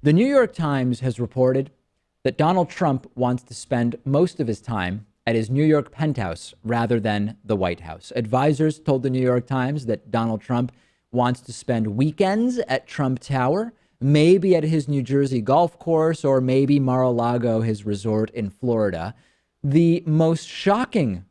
The New York Times has reported that Donald Trump wants to spend most of his time at his New York penthouse rather than the White House. Advisors told the New York Times that Donald Trump wants to spend weekends at Trump Tower, maybe at his New Jersey golf course, or maybe Mar-a-Lago, his resort in Florida. The most shocking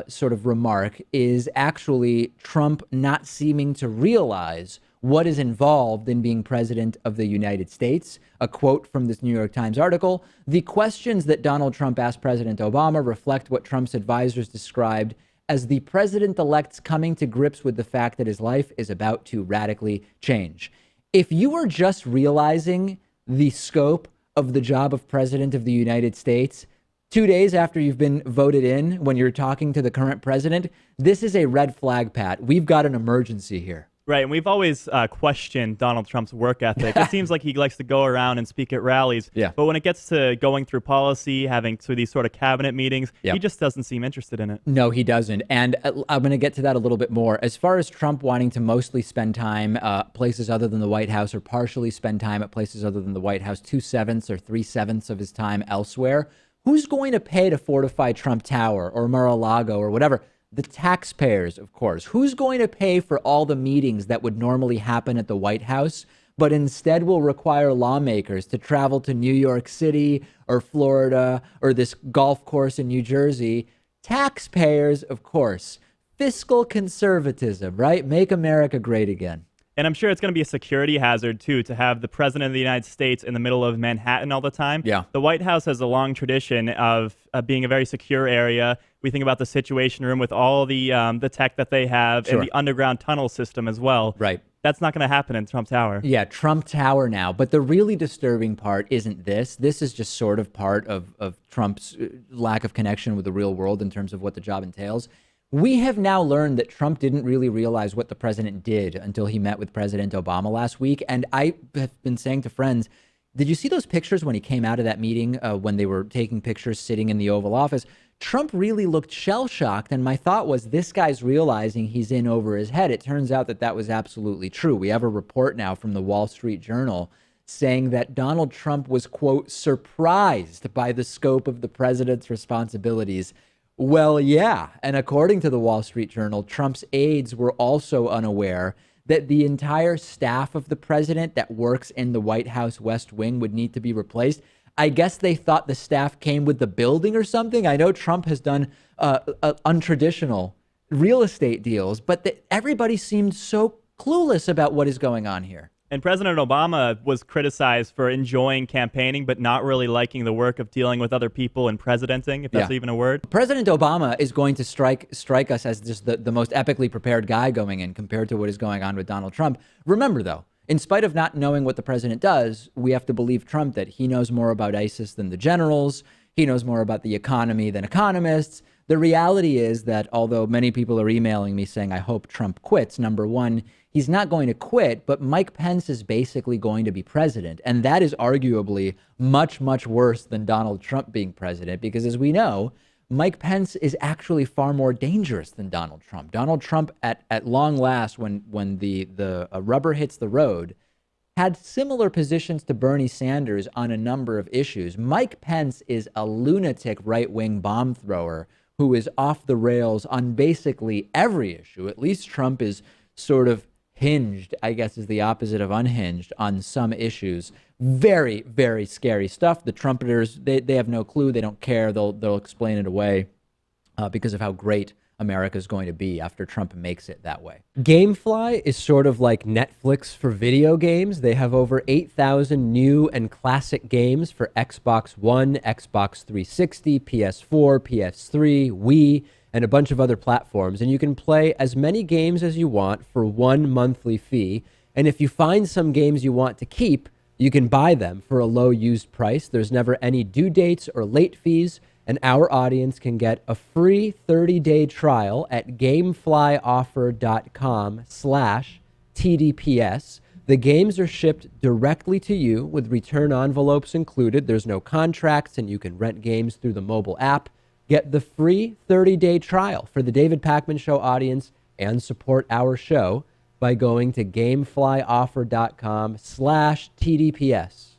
sort of remark is actually Trump not seeming to realize what is involved in being president of the United States. A quote from this New York Times article: "The questions that Donald Trump asked President Obama reflect what Trump's advisors described as the president-elect's coming to grips with the fact that his life is about to radically change." If you are just realizing the scope of the job of president of the United States 2 days after you've been voted in, when you're talking to the current president, this is a red flag, Pat. We've got an emergency here. Right, and we've always questioned Donald Trump's work ethic. It seems like he likes to go around and speak at rallies, but when it gets to going through policy, having through these sort of cabinet meetings, he just doesn't seem interested in it. No, he doesn't, and I'm going to get to that a little bit more. As far as Trump wanting to mostly spend time places other than the White House, or partially spend time at places other than the White House, 2/7 or 3/7 of his time elsewhere, who's going to pay to fortify Trump Tower or Mar-a-Lago or whatever? The taxpayers, of course. Who's going to pay for all the meetings that would normally happen at the White House, but instead will require lawmakers to travel to New York City or Florida or this golf course in New Jersey? Taxpayers, of course. Fiscal conservatism, right? Make America great again. And I'm sure it's going to be a security hazard, too, to have the president of the United States in the middle of Manhattan all the time. Yeah. The White House has a long tradition of being a very secure area. We think about the Situation Room with all the tech that they have, and the underground tunnel system as well. Right. That's not going to happen in Trump Tower. Yeah, Trump Tower now. But the really disturbing part isn't this. This is just sort of part of Trump's lack of connection with the real world in terms of what the job entails. We have now learned that Trump didn't really realize what the president did until he met with President Obama last week. And I have been saying to friends, did you see those pictures when he came out of that meeting, when they were taking pictures sitting in the Oval Office? Trump really looked shell-shocked. And my thought was, this guy's realizing he's in over his head. It turns out that that was absolutely true. We have a report now from the Wall Street Journal saying that Donald Trump was, quote, surprised by the scope of the president's responsibilities. Well, yeah. And according to the Wall Street Journal, Trump's aides were also unaware that the entire staff of the president that works in the White House West Wing would need to be replaced. I guess they thought the staff came with the building or something. I know Trump has done untraditional real estate deals, but everybody seemed so clueless about what is going on here. And President Obama was criticized for enjoying campaigning, but not really liking the work of dealing with other people and presidenting, if that's even a word. President Obama is going to strike us as just the most epically prepared guy going in compared to what is going on with Donald Trump. Remember, though, in spite of not knowing what the president does, we have to believe Trump that he knows more about ISIS than the generals. He knows more about the economy than economists. The reality is that although many people are emailing me saying, I hope Trump quits, number one, he's not going to quit, but Mike Pence is basically going to be president. And that is arguably much, much worse than Donald Trump being president, because as we know, Mike Pence is actually far more dangerous than Donald Trump. Donald Trump, at long last, when the rubber hits the road, had similar positions to Bernie Sanders on a number of issues. Mike Pence is a lunatic right-wing bomb thrower who is off the rails on basically every issue. At least Trump is sort of hinged, I guess is the opposite of unhinged, on some issues. Very, very scary stuff. The trumpeters, they have no clue. They don't care. They'll explain it away because of how great America is going to be after Trump makes it that way. Gamefly is sort of like Netflix for video games. They have over 8,000 new and classic games for Xbox One, Xbox 360, PS4, PS3, Wii, and a bunch of other platforms. And you can play as many games as you want for one monthly fee. And if you find some games you want to keep, you can buy them for a low used price. There's never any due dates or late fees. And our audience can get a free 30-day trial at gameflyoffer.com/TDPS. The games are shipped directly to you with return envelopes included. There's no contracts, and you can rent games through the mobile app. Get the free 30-day trial for the David Pakman Show audience and support our show by going to gameflyoffer.com/TDPS.